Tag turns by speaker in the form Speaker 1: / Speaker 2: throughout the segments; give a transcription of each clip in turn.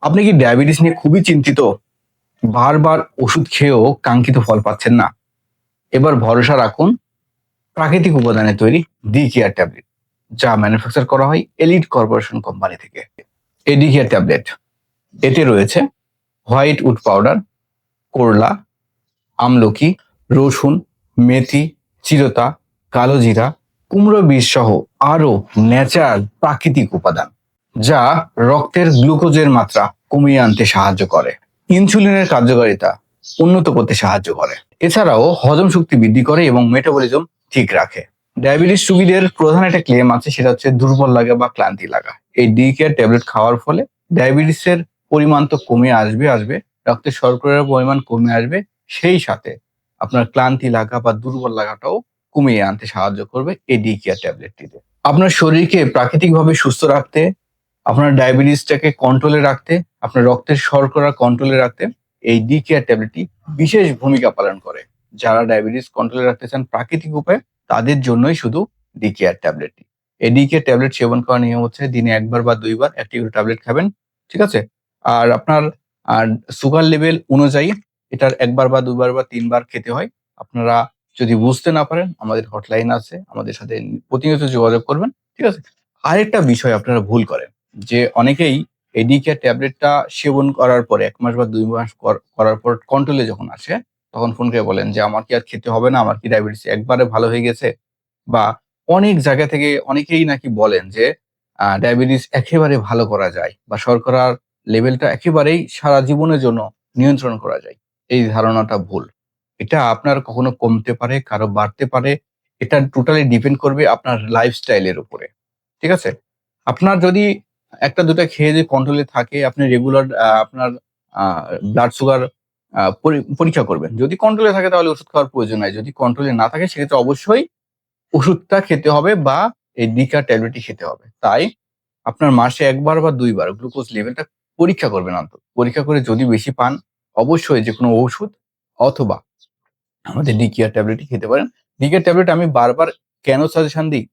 Speaker 1: আপনি কি ডায়াবেটিস নিয়ে খুবই চিন্তিত? বারবার ওষুধ খেয়েও কাঙ্ক্ষিত ফল পাচ্ছেন না? এবার ভরসা রাখুন প্রাকৃতিক উপাদানে তৈরি ডি কেয়ার ট্যাবলেট, যা ম্যানুফ্যাকচার করা হয় এলিট কর্পোরেশন কোম্পানি থেকে। এই ডি কেয়ার ট্যাবলেট, এতে রয়েছে হোয়াইট উড পাউডার, করলা, আমলকি, রসুন, মেথি, চিরতা, কালো জিরা, কুমড়ো বীজ সহ আরো ন্যাচারাল প্রাকৃতিক উপাদান, যা রক্তের গ্লুকোজের মাত্রা কমিয়ে আনতে সাহায্য করে, ইনসুলিনের কার্যকারিতা উন্নত করতে সাহায্য করে, এছাড়াও হজম শক্তি বৃদ্ধি করে এবং মেটাবলিজম ঠিক রাখে। ডায়াবেটিস রোগীদের প্রধান একটা ক্লেম আছে, সেটা হচ্ছে দুর্বল লাগা বা ক্লান্তি লাগা। এই ডি কেয়ার ট্যাবলেট খাওয়ার ফলে ডায়াবেটিসের পরিমাণ তো কমে আসবে, রক্তের শর্করার পরিমাণ কমে আসবে, সেই সাথে আপনার ক্লান্তি লাগা বা দুর্বল লাগাটাও কমিয়ে আনতে সাহায্য করবে এই ডি কেয়ার ট্যাবলেটটিতে। আপনার শরীরকে প্রাকৃতিকভাবে সুস্থ রাখতে, আপনার ডায়াবেটিসটাকে কন্ট্রোলে রাখতে, আপনার রক্তের শর্করা কন্ট্রোলে রাখতে এই ডি কেয়ার ট্যাবলেটটি বিশেষ ভূমিকা পালন করে। যারা ডায়াবেটিস কন্ট্রোলে রাখতে চান প্রাকৃতিক উপায়ে, তাদের জন্যই শুধু ডি কেয়ার ট্যাবলেটটি। এই ডি কেয়ার ট্যাবলেট সেবন করার নিয়ম হচ্ছে দিনে ১ বার বা ২ বার একটি করে ট্যাবলেট খাবেন। ঠিক আছে? আর আপনার আর সুগার লেভেল অনুযায়ী এটার ১ বার বা ২ বার বা ৩ বার খেতে হয়। আপনারা যদি বুঝতে না পারেন, আমাদের হটলাইন আছে, আমাদের সাথে প্রতিনিয়ত যোগাযোগ করবেন। ঠিক আছে? আরেকটা বিষয় আপনারা ভুল করেন যে অনেকেই এই ডি কেয়ার ট্যাবলেটটা সেবন করার পরে ১ মাস বা ২ মাস করার পর কন্ট্রোলে যখন আসে, তখন ফোন করে বলেন যে, "আমার কি আর খেতে হবে না? আমার কি ডায়াবেটিস একবারে ভালো হয়ে গেছে?" বা অনেক জায়গা থেকে অনেকেই নাকি বলেন যে ডায়াবেটিস একেবারে ভালো করা যায় বা শর্করার লেভেলটা একেবারেই সারা জীবনের জন্য নিয়ন্ত্রণ করা যায়। এই ধারণাটা ভুল। এটা আপনার কখনো কমতে পারে, কারো বাড়তে পারে। এটা টোটালি ডিপেন্ড করবে আপনার লাইফস্টাইল এর উপরে। ঠিক আছে? আপনার যদি ১ টা ২ টা খেয়ে যদি কন্ট্রোলে থাকে, আপনি রেগুলার আপনার আ ব্লাড সুগার পরীক্ষা করবেন। যদি কন্ট্রোলে থাকে তাহলে ওষুধ খাওয়ার প্রয়োজন নাই। যদি কন্ট্রোলে না থাকে সেক্ষেত্রে অবশ্যই ওষুধটা খেতে হবে বা এই ডিকার ট্যাবলেটই খেতে হবে। তাই আপনার মাসে ১ বার বা ২ বার গ্লুকোজ লেভেলটা পরীক্ষা করবেন অন্তত। পরীক্ষা করে যদি বেশি পান, অবশ্যই যেকোনো ঔষুধ অথবা আমাদের ডিকিয়ার ট্যাবলেটই খেতে পারেন। ডিকিয়ার ট্যাবলেট আমি বারবার কেন সাজেশন দিই?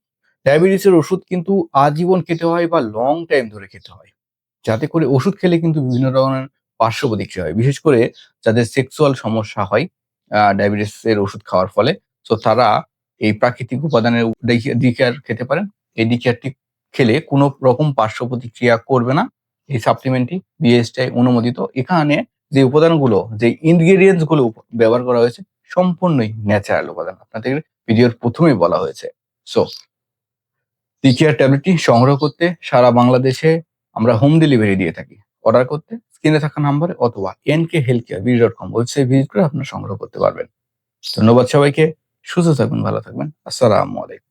Speaker 1: ডায়াবেটিসের ওষুধ কিন্তু আজীবন খেতে হয় বা লং টাইম ধরে খেতে হয়। যাতে করে ওষুধ খেলে কিন্তু বিভিন্ন ধরনের পার্শ্ব প্রতিক্রিয়া হয়। বিশেষ করে যাদের সেক্সুয়াল সমস্যা হয় ডায়াবেটিসের ওষুধ খাওয়ার ফলে। সো তারা এই প্রাকৃতিক উপাদানের ডিকেয়ার খেতে পারেন। এই ডিকেয়ারটি খেলে কোনো রকম পার্শ্ব প্রতিক্রিয়া করবে না। এই সাপ্লিমেন্টটি বিএসটিআই অনুমোদিত। এখানে যে উপাদানগুলো, যে ইনগ্রেডিয়েন্টস গুলো ব্যবহার করা হয়েছে সম্পূর্ণই ন্যাচারাল উপাদান। আপনাদের ভিডিওর ১ম এই বলা হয়েছে। সো ডিকেয়ার ট্যাবলেটটি সংগ্রহ করতে সারা বাংলাদেশে আমরা হোম ডেলিভারি দিয়ে থাকি। অর্ডার করতে স্ক্রিনে থাকা নাম্বারে অথবা nkhealthcarebiz.com ওয়েবসাইট ভিজিট করে আপনারা সংগ্রহ করতে পারবেন। ধন্যবাদ সবাইকে। সুস্থ থাকবেন, ভালো থাকবেন। আসসালামু আলাইকুম।